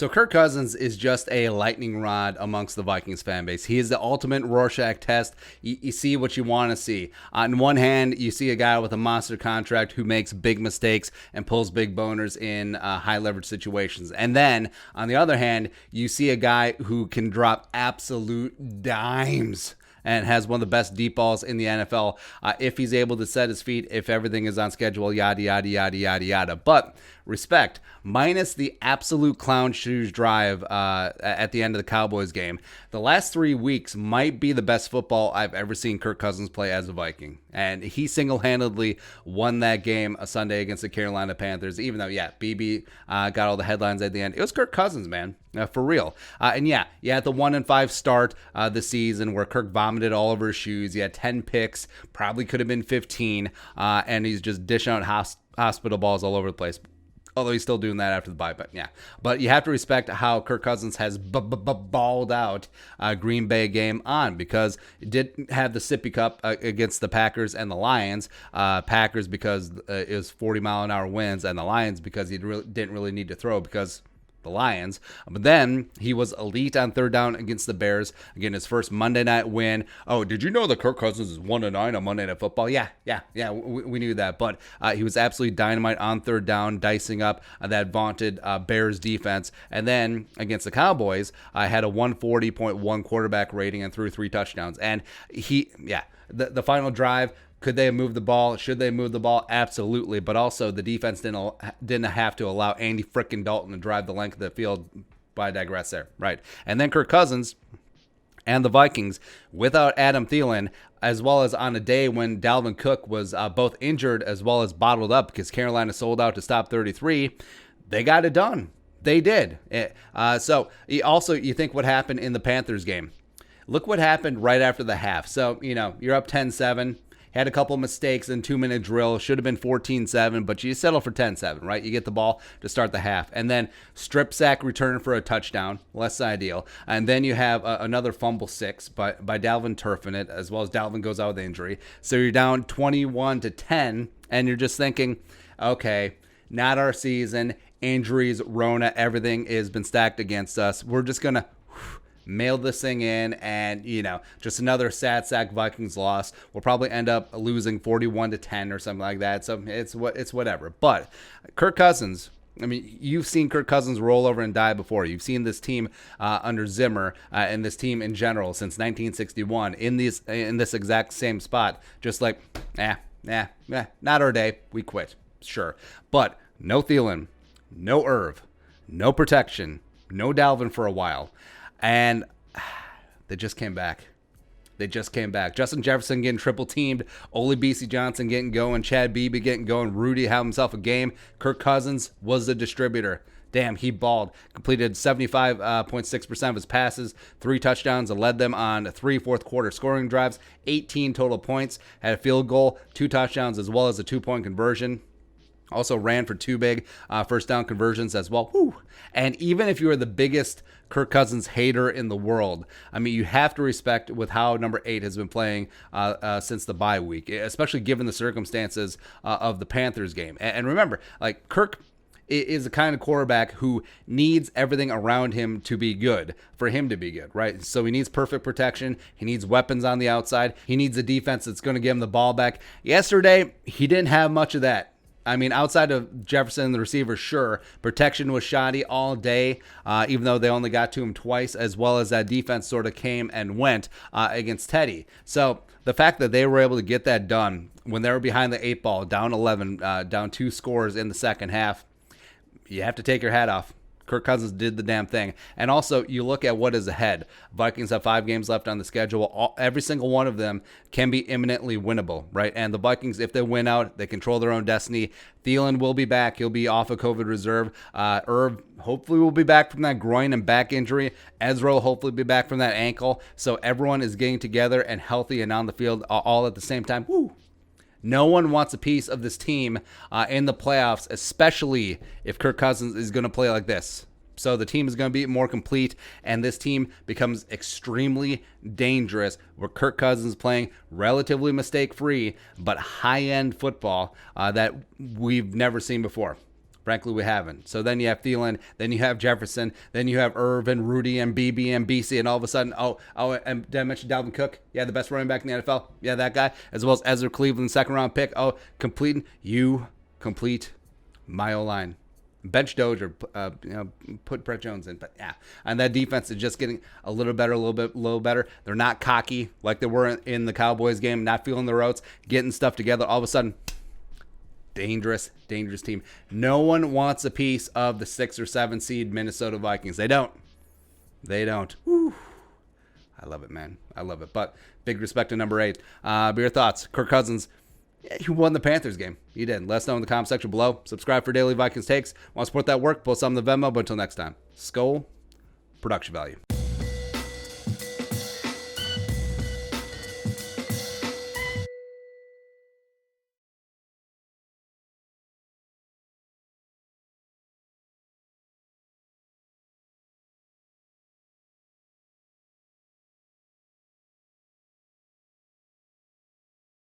So Kirk Cousins is just a lightning rod amongst the Vikings fan base. He is the ultimate Rorschach test. You see what you want to see. On one hand, you see a guy with a monster contract who makes big mistakes and pulls big boners in high leverage situations. And then, on the other hand, you see a guy who can drop absolute dimes and has one of the best deep balls in the NFL if he's able to set his feet, if everything is on schedule, yada, yada, yada, yada, yada. But respect, minus the absolute clown shoes drive at the end of the Cowboys game, the last 3 weeks might be the best football I've ever seen Kirk Cousins play as a Viking. And he single-handedly won that game a Sunday against the Carolina Panthers, even though, BB got all the headlines at the end. It was Kirk Cousins, man, for real. And you had the 1-5 start this season where Kirk vomited all over his shoes. He had 10 picks, probably could have been 15, and he's just dishing out hospital balls all over the place. Although he's still doing that after the bye, but you have to respect how Kirk Cousins has balled out Green Bay game on, because it didn't have the sippy cup against the Packers and the Lions. Packers because it was 40-mile-an-hour winds, and the Lions because he didn't really need to throw because the Lions. But then he was elite on third down against the Bears. Again, his first Monday night win. Oh, did you know that Kirk Cousins is 1-9 on Monday Night Football? Yeah, we knew that. But he was absolutely dynamite on third down, dicing up that vaunted Bears defense. And then against the Cowboys, had a 140.1 quarterback rating and threw 3 touchdowns. And the final drive, could they have moved the ball? Should they move the ball? Absolutely. But also, the defense didn't have to allow Andy frickin' Dalton to drive the length of the field. But I digress there. Right. And then Kirk Cousins and the Vikings, without Adam Thielen, as well as on a day when Dalvin Cook was both injured as well as bottled up because Carolina sold out to stop 33, they got it done. They did. So you think what happened in the Panthers game. Look what happened right after the half. So, you're up 10-7. Had a couple mistakes in 2-minute drill. Should have been 14-7, but you settle for 10-7, right? You get the ball to start the half. And then strip sack return for a touchdown. Less than ideal. And then you have another fumble 6 by Dalvin turfing it, as well as Dalvin goes out with injury. So you're down 21-10, and you're just thinking, okay, not our season. Injuries, Rona, everything has been stacked against us. We're just going to mail this thing in, and just another sad sack Vikings loss. We'll probably end up losing 41-10 or something like that. So it's whatever. But Kirk Cousins, I mean, you've seen Kirk Cousins roll over and die before. You've seen this team under Zimmer and this team in general since 1961 in this exact same spot. Just like, not our day. We quit. Sure. But no Thielen, no Irv, no protection, no Dalvin for a while. And they just came back. Justin Jefferson getting triple teamed. Ole B.C. Johnson getting going. Chad Beebe getting going. Rudy had himself a game. Kirk Cousins was the distributor. Damn, he balled. Completed 75.6% of his passes. 3 touchdowns and led them on 3 fourth-quarter scoring drives. 18 total points. Had a field goal, 2 touchdowns, as well as a 2-point conversion. Also ran for 2 big first down conversions as well. Woo. And even if you are the biggest Kirk Cousins hater in the world, I mean, you have to respect with how number 8 has been playing since the bye week, especially given the circumstances of the Panthers game. And remember, like, Kirk is the kind of quarterback who needs everything around him to be good for him to be good, right? So he needs perfect protection. He needs weapons on the outside. He needs a defense that's going to give him the ball back. Yesterday, he didn't have much of that. I mean, outside of Jefferson and the receiver, sure. Protection was shoddy all day, even though they only got to him twice, as well as that defense sort of came and went against Teddy. So the fact that they were able to get that done when they were behind the 8 ball, down 11, down 2 scores in the second half, you have to take your hat off. Kirk Cousins did the damn thing. And also, you look at what is ahead. Vikings have 5 games left on the schedule. Every single one of them can be imminently winnable, right? And the Vikings, if they win out, they control their own destiny. Thielen will be back. He'll be off of COVID reserve. Irv hopefully will be back from that groin and back injury. Ezra will hopefully be back from that ankle. So everyone is getting together and healthy and on the field all at the same time. Woo! No one wants a piece of this team in the playoffs, especially if Kirk Cousins is going to play like this. So the team is going to be more complete, and this team becomes extremely dangerous where Kirk Cousins is playing relatively mistake-free, but high-end football that we've never seen before. Frankly, we haven't. So then you have Thielen, then you have Jefferson, then you have Irvin, Rudy, and BB and BC, and all of a sudden, and did I mention Dalvin Cook? Yeah, the best running back in the NFL. Yeah, that guy, as well as Ezra Cleveland, second round pick. Complete my O-line. Bench Dozier, put Brett Jones in, but yeah. And that defense is just getting a little better. They're not cocky like they were in the Cowboys game, not feeling their oats, getting stuff together. All of a sudden, dangerous team. No one wants a piece of the 6 or 7 seed Minnesota Vikings. They don't. Whew. I love it, man. I love it. But big respect to number 8. Your thoughts? Kirk Cousins, who won the Panthers game? He did. Let us know in the comment section below. Subscribe for daily Vikings takes. Want to support that work? Post on the Venmo. But until next time, Skol, production value.